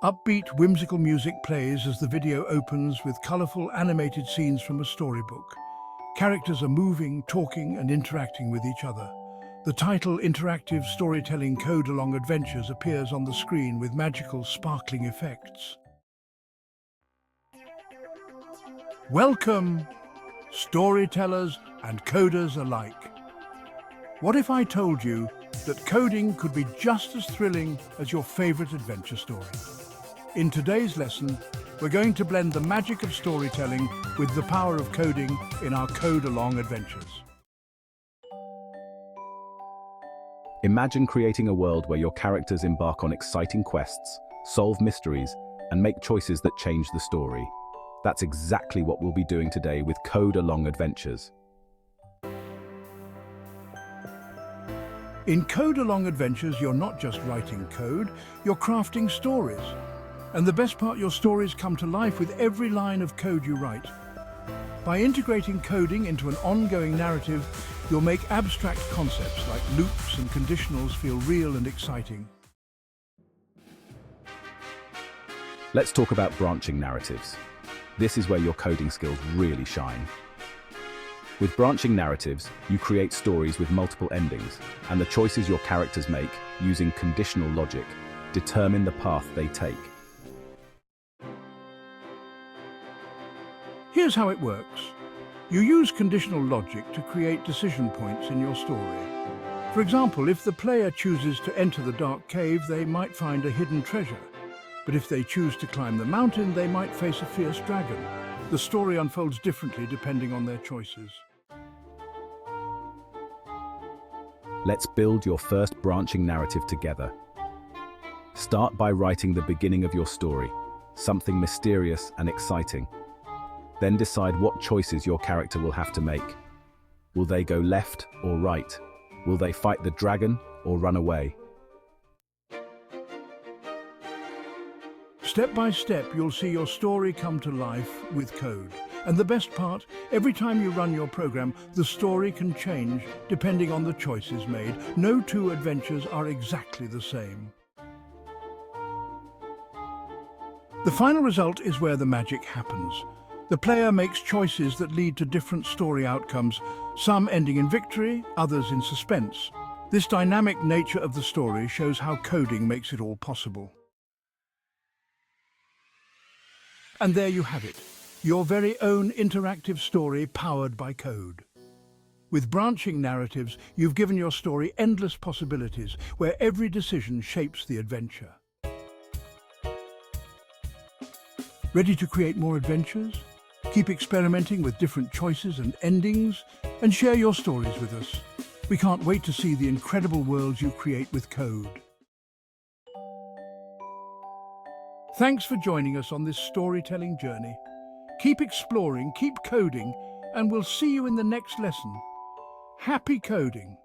Upbeat, whimsical music plays as the video opens with colorful animated scenes from a storybook. Characters are moving, talking, and interacting with each other. The title Interactive Storytelling Code Along Adventures appears on the screen with magical, sparkling effects. Welcome, storytellers and coders alike. What if I told you that coding could be just as thrilling as your favorite adventure story? In today's lesson, we're going to blend the magic of storytelling with the power of coding in our Code Along adventures. Imagine creating a world where your characters embark on exciting quests, solve mysteries, and make choices that change the story. That's exactly what we'll be doing today with Code Along Adventures. In Code Along Adventures, you're not just writing code, you're crafting stories. And the best part, your stories come to life with every line of code you write. By integrating coding into an ongoing narrative, you'll make abstract concepts like loops and conditionals feel real and exciting. Let's talk about branching narratives. This is where your coding skills really shine. With branching narratives, you create stories with multiple endings, and the choices your characters make, using conditional logic, determine the path they take. Here's how it works. You use conditional logic to create decision points in your story. For example, if the player chooses to enter the dark cave, they might find a hidden treasure. But if they choose to climb the mountain, they might face a fierce dragon. The story unfolds differently depending on their choices. Let's build your first branching narrative together. Start by writing the beginning of your story, something mysterious and exciting. Then decide what choices your character will have to make. Will they go left or right? Will they fight the dragon or run away? Step by step, you'll see your story come to life with code. And the best part, every time you run your program, the story can change depending on the choices made. No two adventures are exactly the same. The final result is where the magic happens. The player makes choices that lead to different story outcomes, some ending in victory, others in suspense. This dynamic nature of the story shows how coding makes it all possible. And there you have it, your very own interactive story powered by code. With branching narratives, you've given your story endless possibilities, where every decision shapes the adventure. Ready to create more adventures? Keep experimenting with different choices and endings, and share your stories with us. We can't wait to see the incredible worlds you create with code. Thanks for joining us on this storytelling journey. Keep exploring, keep coding, and we'll see you in the next lesson. Happy coding!